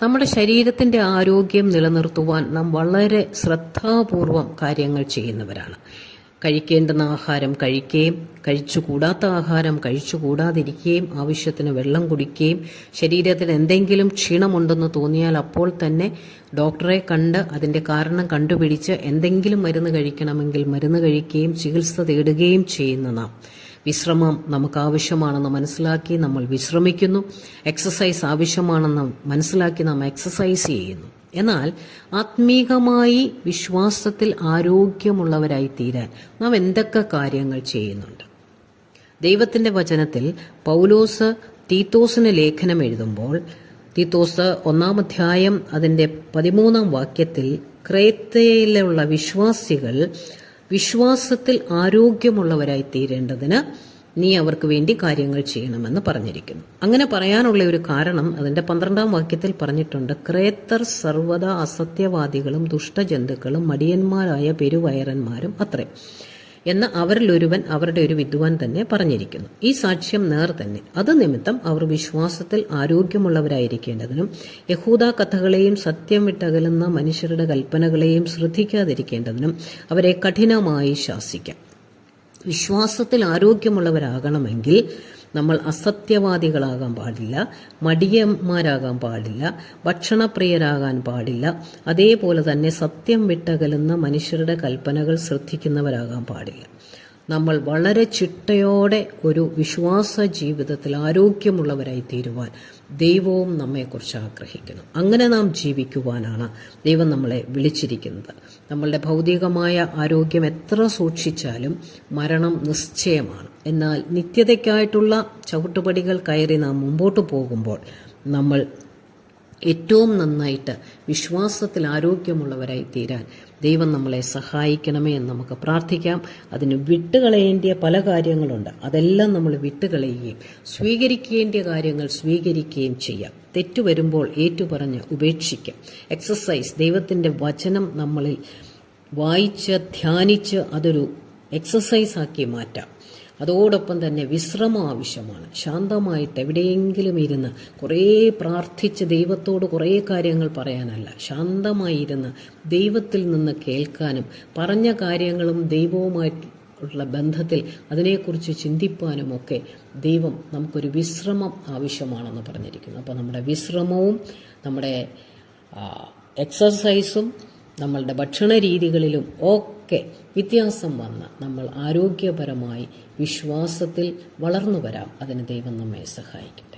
നമ്മുടെ ശരീരത്തിന്റെ ആരോഗ്യം നിലനിർത്തുവാൻ നാം വളരെ ശ്രദ്ധാപൂർവം കാര്യങ്ങൾ ചെയ്യുന്നവരാണ്. കഴിക്കേണ്ടുന്ന ആഹാരം കഴിക്കുകയും കഴിച്ചുകൂടാത്ത ആഹാരം കഴിച്ചുകൂടാതിരിക്കുകയും ആവശ്യത്തിന് വെള്ളം കുടിക്കുകയും ശരീരത്തിന് എന്തെങ്കിലും ക്ഷീണമുണ്ടെന്ന് തോന്നിയാൽ അപ്പോൾ തന്നെ ഡോക്ടറെ കണ്ട് അതിന്റെ കാരണം കണ്ടുപിടിച്ച് എന്തെങ്കിലും മരുന്ന് കഴിക്കണമെങ്കിൽ മരുന്ന് കഴിക്കുകയും ചികിത്സ തേടുകയും ചെയ്യുന്ന നാം വിശ്രമം നമുക്ക് ആവശ്യമാണെന്ന് മനസ്സിലാക്കി നമ്മൾ വിശ്രമിക്കുന്നു. എക്സസൈസ് ആവശ്യമാണെന്ന് മനസ്സിലാക്കി നാം എക്സസൈസ് ചെയ്യുന്നു. എന്നാൽ ആത്മീകമായി വിശ്വാസത്തിൽ ആരോഗ്യമുള്ളവരായി തീരാൻ നാം എന്തൊക്കെ കാര്യങ്ങൾ ചെയ്യുന്നുണ്ട്? ദൈവത്തിന്റെ വചനത്തിൽ പൗലോസ് തീത്തോസിന് ലേഖനം എഴുതുമ്പോൾ തീത്തോസ് 1-ാം അധ്യായം അതിന്റെ 13-ാം വാക്യത്തിൽ ക്രേത്തയിലുള്ള വിശ്വാസികൾ വിശ്വാസത്തിൽ ആരോഗ്യമുള്ളവരായി തീരേണ്ടതിന് നീ അവർക്ക് വേണ്ടി കാര്യങ്ങൾ ചെയ്യണമെന്ന് പറഞ്ഞിരിക്കുന്നു. അങ്ങനെ പറയാനുള്ള ഒരു കാരണം അതിന്റെ 12-ാം വാക്യത്തിൽ പറഞ്ഞിട്ടുണ്ട്. ക്രേത്തർ സർവ്വദാ അസത്യവാദികളും ദുഷ്ടജന്തുക്കളും മടിയന്മാരായ പെരുവയറന്മാരും അത്രേ എന്ന് അവരിലൊരുവൻ അവരുടെ ഒരു വിദ്വാൻ തന്നെ പറഞ്ഞിരിക്കുന്നു. ഈ സാക്ഷ്യം നേർ തന്നെ. അത് നിമിത്തം അവർ വിശ്വാസത്തിൽ ആരോഗ്യമുള്ളവരായിരിക്കേണ്ടതിനും യഹൂദ കഥകളെയും സത്യം വിട്ടകലുന്ന മനുഷ്യരുടെ കൽപ്പനകളെയും ശ്രദ്ധിക്കാതിരിക്കേണ്ടതിനും അവരെ കഠിനമായി ശാസിക്കാം. വിശ്വാസത്തിൽ ആരോഗ്യമുള്ളവരാകണമെങ്കിൽ നമ്മൾ അസത്യവാദികളാകാൻ പാടില്ല, മടിയന്മാരാകാൻ പാടില്ല, ഭക്ഷണപ്രിയരാകാൻ പാടില്ല, അതേപോലെ തന്നെ സത്യം വിട്ടകലുന്ന മനുഷ്യരുടെ കൽപ്പനകൾ ശ്രദ്ധിക്കുന്നവരാകാൻ പാടില്ല. നമ്മൾ വളരെ ചിട്ടയോടെ ഒരു വിശ്വാസ ജീവിതത്തിൽ ആരോഗ്യമുള്ളവരായി തീരുവാൻ ദൈവവും നമ്മെക്കുറിച്ച് ആഗ്രഹിക്കുന്നു. അങ്ങനെ നാം ജീവിക്കുവാനാണ് ദൈവം നമ്മളെ വിളിച്ചിരിക്കുന്നത്. നമ്മളുടെ ഭൗതികമായ ആരോഗ്യം എത്ര സൂക്ഷിച്ചാലും മരണം നിശ്ചയമാണ്. എന്നാൽ നിത്യതയ്ക്കായിട്ടുള്ള ചവിട്ടുപടികൾ കയറി നാം മുമ്പോട്ട് പോകുമ്പോൾ നമ്മൾ ഏറ്റവും നന്നായിട്ട് വിശ്വാസത്തിൽ ആരോഗ്യമുള്ളവരായി തീരാൻ ദൈവം നമ്മളെ സഹായിക്കണമേ എന്ന് നമുക്ക് പ്രാർത്ഥിക്കാം. അതിന് വിട്ടുകളയേണ്ടിയ പല കാര്യങ്ങളുണ്ട്. അതെല്ലാം നമ്മൾ വിട്ടുകളയുകയും സ്വീകരിക്കേണ്ടിയ കാര്യങ്ങൾ സ്വീകരിക്കുകയും ചെയ്യാം. തെറ്റു വരുമ്പോൾ ഏറ്റുപറഞ്ഞ് ഉപേക്ഷിക്കാം. എക്സസൈസ്, ദൈവത്തിന്റെ വചനം നമ്മളിൽ വായിച്ച് ധ്യാനിച്ച് അതൊരു എക്സസൈസാക്കി മാറ്റാം. അതോടൊപ്പം തന്നെ വിശ്രമം ആവശ്യമാണ്. ശാന്തമായിട്ട് എവിടെയെങ്കിലും ഇരുന്ന് കുറേ പ്രാർത്ഥിച്ച് ദൈവത്തോട് കുറേ കാര്യങ്ങൾ പറയാനല്ല, ശാന്തമായിരുന്ന് ദൈവത്തിൽ നിന്ന് കേൾക്കാനും പറഞ്ഞ കാര്യങ്ങളും ദൈവവുമായിട്ടുള്ള ബന്ധത്തിൽ അതിനെക്കുറിച്ച് ചിന്തിപ്പാനുമൊക്കെ ദൈവം നമുക്കൊരു വിശ്രമം ആവശ്യമാണെന്ന് പറഞ്ഞിരിക്കുന്നു. അപ്പോൾ നമ്മുടെ വിശ്രമവും നമ്മുടെ എക്സസൈസും നമ്മളുടെ ഭക്ഷണ രീതികളിലും ഒക്കെ വ്യത്യാസം വന്ന് നമ്മൾ ആരോഗ്യപരമായി വിശ്വാസത്തിൽ വളർന്നു വരാം. അതിന് ദൈവം നമ്മെ സഹായിക്കും.